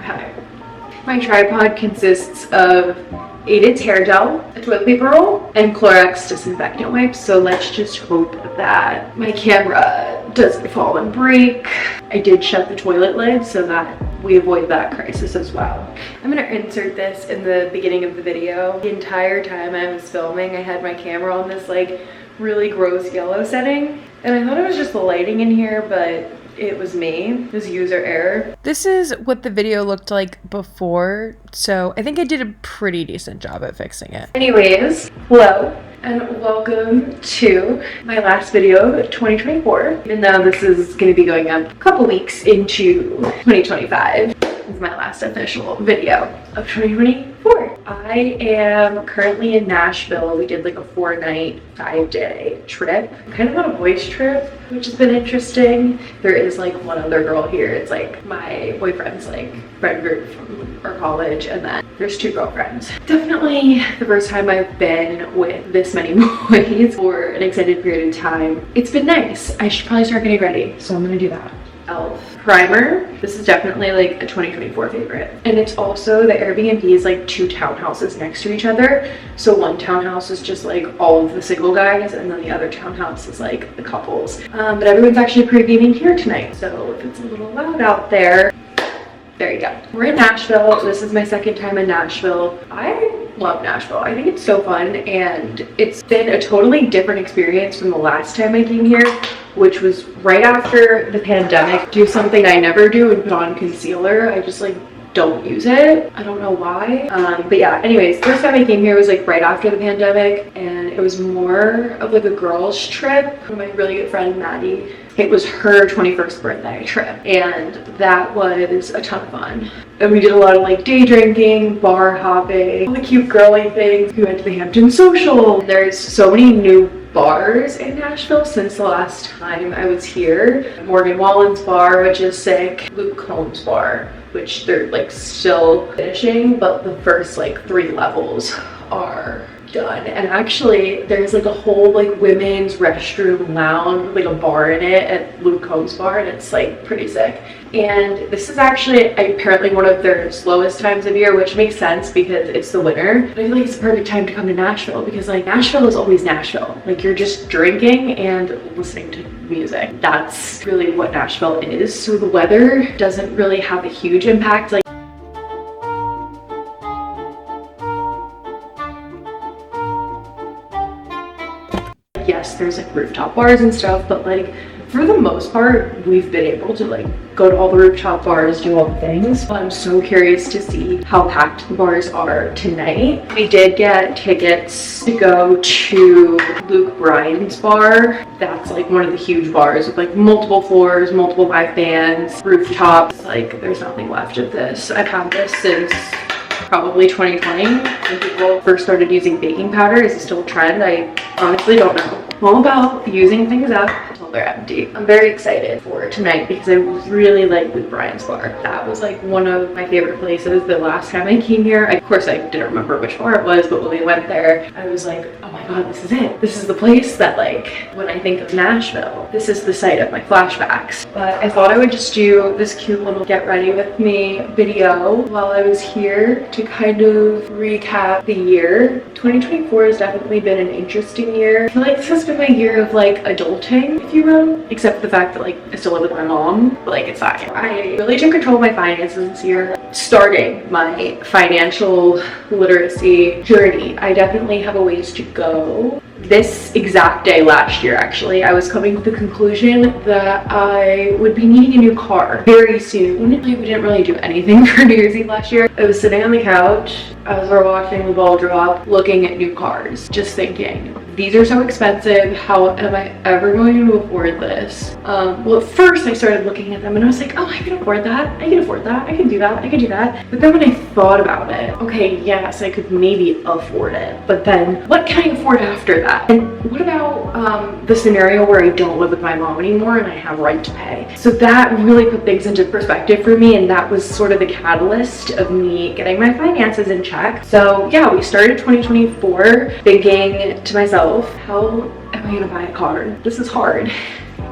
Okay. My tripod consists of Aided's hair gel, a toilet paper roll, and Clorox disinfectant wipes. So let's just hope that my camera doesn't fall and break. I did shut the toilet lid so that we avoid that crisis as well. I'm gonna insert this in the beginning of the video. The entire time I was filming, I had my camera on this like really gross yellow setting. And I thought it was just the lighting in here, but it was me. It was user error. This is what the video looked like before, so I think I did a pretty decent job at fixing it. Anyways, hello and welcome to my last video of 2024. Even though this is going to be going up a couple weeks into 2025. This is my last official video of 2024. I am currently in Nashville. We did like a 4-night, 5-day trip. Kind of on a boys trip, which has been interesting. There is like one other girl here. It's like my boyfriend's like friend group from our college, and then there's 2 girlfriends. Definitely the first time I've been with this many boys for an extended period of time. It's been nice. I should probably start getting ready, so I'm gonna do that. Elf primer. This is definitely like a 2024 favorite. And it's also, the Airbnb is like 2 townhouses next to each other. So one townhouse is just like all of the single guys, and then the other townhouse is like the couples. But everyone's actually pre-gaming here tonight. So if it's a little loud out there, there you go. We're in Nashville. This is my second time in Nashville. I love Nashville. I think it's so fun, and it's been a totally different experience from the last time I came here, which was right after the pandemic. Do something I never do and put on concealer. I just like don't use it. I don't know why. But yeah, anyways, first time I came here was like right after the pandemic, and it was more of like a girls trip. My really good friend Maddie, it was her 21st birthday trip, and that was a ton of fun. And we did a lot of like day drinking, bar hopping, all the cute girly things. We went to the Hampton Social. There's so many new bars in Nashville since the last time I was here. Morgan Wallen's bar, which is sick. Luke Combs bar, which they're like still finishing, but the first like 3 levels are done. And actually there's like a whole like women's restroom lounge, like a bar in it at Luke Combs bar, and it's like pretty sick. And this is actually apparently one of their slowest times of year, which makes sense because it's the winter. But I feel like it's the perfect time to come to Nashville because like Nashville is always Nashville. Like you're just drinking and listening to music. That's really what Nashville is. So the weather doesn't really have a huge impact. Like yes, there's like rooftop bars and stuff, but like for the most part, we've been able to like go to all the rooftop bars, do all the things. But I'm so curious to see how packed the bars are tonight. We did get tickets to go to Luke Bryan's bar. That's like one of the huge bars with like multiple floors, multiple live bands, rooftops. Like there's nothing left of this. I've had this since probably 2020 when people first started using baking powder. Is it still a trend? I honestly don't know. I'm all about using things up until they're empty. I'm very excited for tonight because I really like Luke Bryan's bar. That was like one of my favorite places the last time I came here. Of course I didn't remember which bar it was, but when we went there, I was like, oh my god, this is it. This is the place that like, when I think of Nashville, this is the site of my flashbacks. But I thought I would just do this cute little get ready with me video while I was here to kind of recap the year. 2024 has definitely been an interesting year. I feel like this has been my year of like adulting, if you will, except for the fact that like I still live with my mom, but like it's fine. I really took control of my finances this year, starting my financial literacy journey. I definitely have a ways to go. This exact day last year, actually, I was coming to the conclusion that I would be needing a new car very soon. Like, we didn't really do anything for New Year's Eve last year. I was sitting on the couch as we're watching the ball drop, looking at new cars, just thinking, these are so expensive. How am I ever going to afford this? Well, at first I started looking at them and I was like, oh, I can afford that. I can afford that. I can do that. I can do that. But then when I thought about it, okay, yes, I could maybe afford it. But then what can I afford after that? And what about the scenario where I don't live with my mom anymore and I have rent to pay? So that really put things into perspective for me, and that was sort of the catalyst of me getting my finances in check. So yeah, we started 2024 thinking to myself, how am I gonna buy a car? This is hard.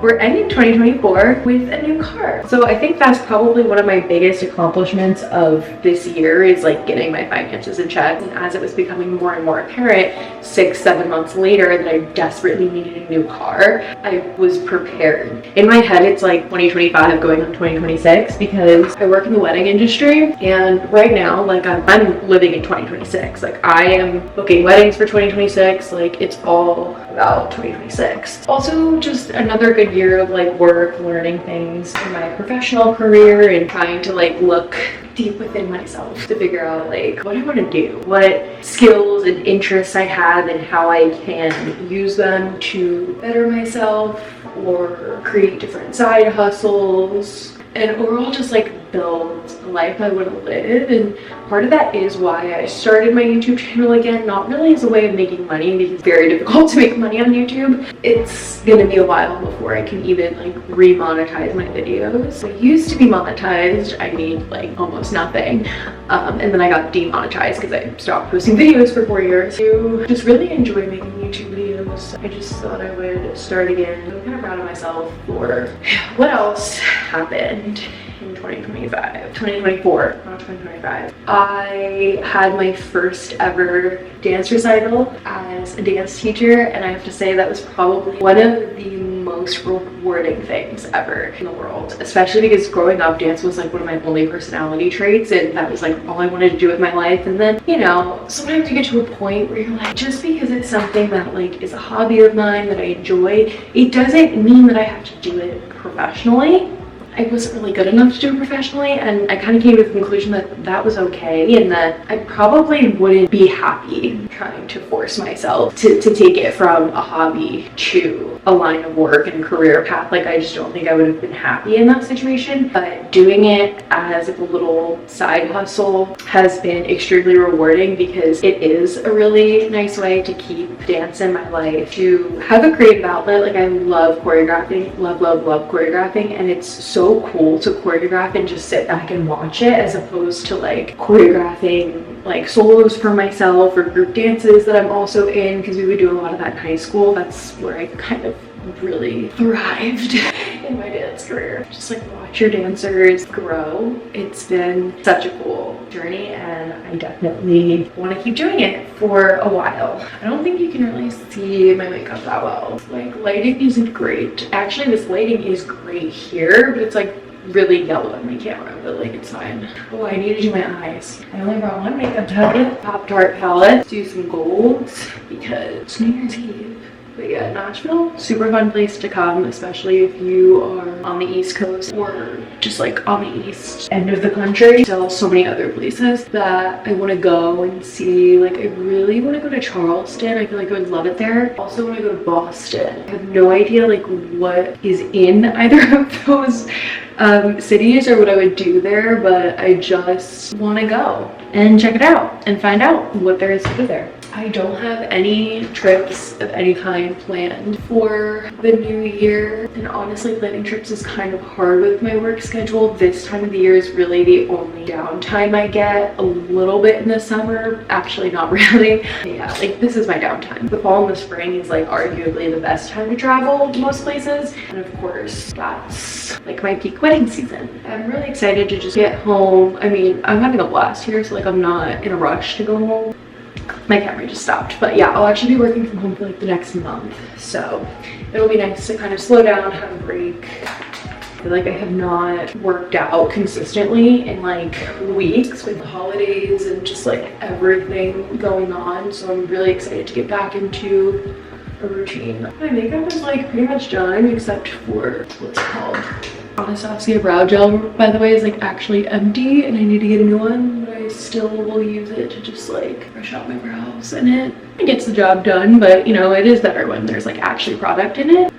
we're ending 2024 with a new car. So I think that's probably one of my biggest accomplishments of this year, is like getting my finances in check. And as it was becoming more and more apparent 6-7 months later that I desperately needed a new car, I was prepared. In my head, it's like 2025 going on 2026 because I work in the wedding industry, and right now, like I'm living in 2026. Like I am booking weddings for 2026. Like it's all about 2026. Also, just another good year of like work, learning things in my professional career, and trying to like look deep within myself to figure out like what I want to do, what skills and interests I have, and how I can use them to better myself or create different side hustles, and overall just like build a life I want to live. And part of that is why I started my YouTube channel again, not really as a way of making money, because it's very difficult to make money on YouTube. It's gonna be a while before I can even like re-monetize my videos. I used to be monetized, I made like almost nothing, and then I got demonetized because I stopped posting videos for 4 years. To just really enjoy making YouTube videos, I just thought I would start again. I'm kind of proud of myself for what else happened in 2024, not 2025. I had my first ever dance recital as a dance teacher, and I have to say that was probably one of the most rewarding things ever in the world, especially because growing up, dance was like one of my only personality traits, and that was like all I wanted to do with my life. And then, you know, sometimes you get to a point where you're like, just because it's something that like is a hobby of mine that I enjoy, it doesn't mean that I have to do it professionally. I wasn't really good enough to do it professionally, and I kind of came to the conclusion that that was okay, and that I probably wouldn't be happy trying to force myself to take it from a hobby to a line of work and career path. Like I just don't think I would have been happy in that situation. But doing it as a little side hustle has been extremely rewarding, because it is a really nice way to keep dance in my life, to have a creative outlet. Like I love choreographing, love choreographing, and it's so cool to choreograph and just sit back and watch it, as opposed to like choreographing like solos for myself or group dances that I'm also in, because we would do a lot of that in high school. That's where I kind of really thrived in my dance career. Just like watch your dancers grow. It's been such a cool journey, and I definitely want to keep doing it for a while. I don't think you can really see my makeup that well. Like lighting isn't great. Actually, this lighting is great here, but it's like really yellow on my camera, but like it's fine. Oh, I need to do my eyes. I only brought one makeup palette, Pop-Tart palette. Do some golds because it's New Year's Eve. But yeah, Nashville, super fun place to come, especially if you are on the East Coast or just like on the east end of the country. Still so many other places that I want to go and see. Like I really want to go to Charleston. I feel like I would love it there. Also want to go to Boston. I have no idea like what is in either of those cities or what I would do there, but I just want to go and check it out and find out what there is to do there. I don't have any trips of any kind planned for the new year, and honestly planning trips is kind of hard with my work schedule. This time of the year is really the only downtime I get. A little bit in the summer, actually not really. Yeah, like this is my downtime. The fall and the spring is like arguably the best time to travel to most places, and of course that's like my peak wedding season. I'm really excited to just get home. I mean, I'm having a blast here, so like I'm not in a rush to go home. My camera just stopped, but yeah, I'll actually be working from home for like the next month, so it'll be nice to kind of slow down, have a break. I feel like I have not worked out consistently in like weeks with the holidays and just like everything going on, so I'm really excited to get back into a routine. My makeup is like pretty much done except for what's it called? Anastasia brow gel, by the way, is like actually empty and I need to get a new one, but I still will use it to just like brush out my brows, and it gets the job done. But you know, it is better when there's like actually product in it.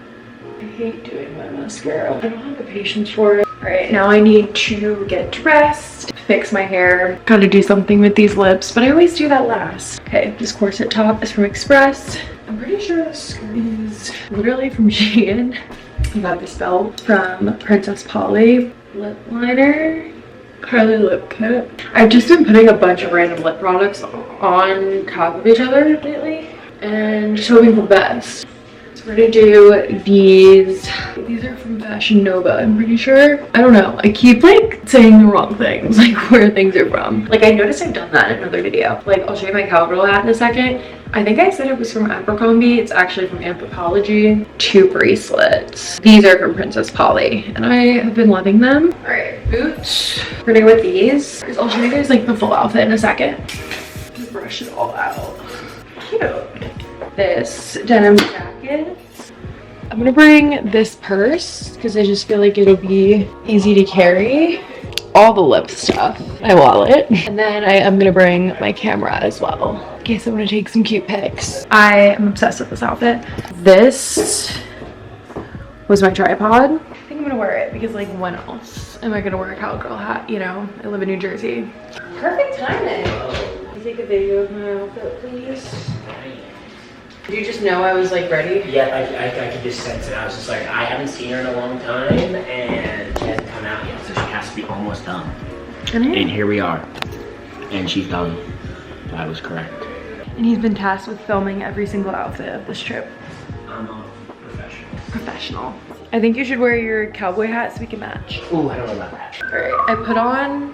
I hate doing my mascara. I don't have the patience for it. All right, now I need to get dressed, fix my hair, gotta do something with these lips, but I always do that last. Okay, this corset top is from Express. I'm pretty sure this skirt is literally from Shein. I got this belt from Princess Polly. Lip liner, Carly lip kit. I've just been putting a bunch of random lip products on top of each other lately and just hoping for the best. We're gonna do these. These are from Fashion Nova, I'm pretty sure. I don't know. I keep like saying the wrong things, like where things are from. Like I noticed I've done that in another video. Like I'll show you my cowgirl hat in a second. I think I said it was from Abercrombie. It's actually from Anthropologie. 2 bracelets. These are from Princess Polly and I have been loving them. All right, boots. We're gonna go with these. I'll show you guys like the full outfit in a second. Brush it all out. Cute. This denim jacket. I'm gonna bring this purse because I just feel like it'll be easy to carry. All the lip stuff, my wallet, and then I am gonna bring my camera as well in case I want to take some cute pics. I am obsessed with this outfit. This was my tripod. I think I'm gonna wear it because like when else am I gonna wear a cowgirl hat? You know, I live in New Jersey. Perfect timing. Can you take a video of my outfit, please? Did you just know I was like ready? Yeah, I could just sense it. I was just like, I haven't seen her in a long time and she hasn't come out yet, so she has to be almost done. And here we are. And she's done. I was correct. And he's been tasked with filming every single outfit of this trip. I'm a professional. Professional. I think you should wear your cowboy hat so we can match. Ooh, I don't know about that. All right, I put on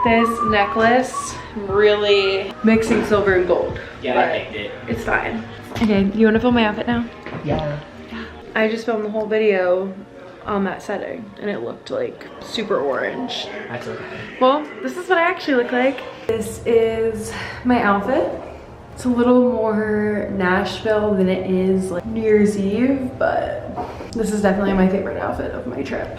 this necklace. I'm really mixing silver and gold. Yeah, I picked it. It's fine. Okay, you want to film my outfit now? Yeah. I just filmed the whole video on that setting and it looked like super orange. That's okay. Well, this is what I actually look like. This is my outfit. It's a little more Nashville than it is like New Year's Eve, but this is definitely my favorite outfit of my trip.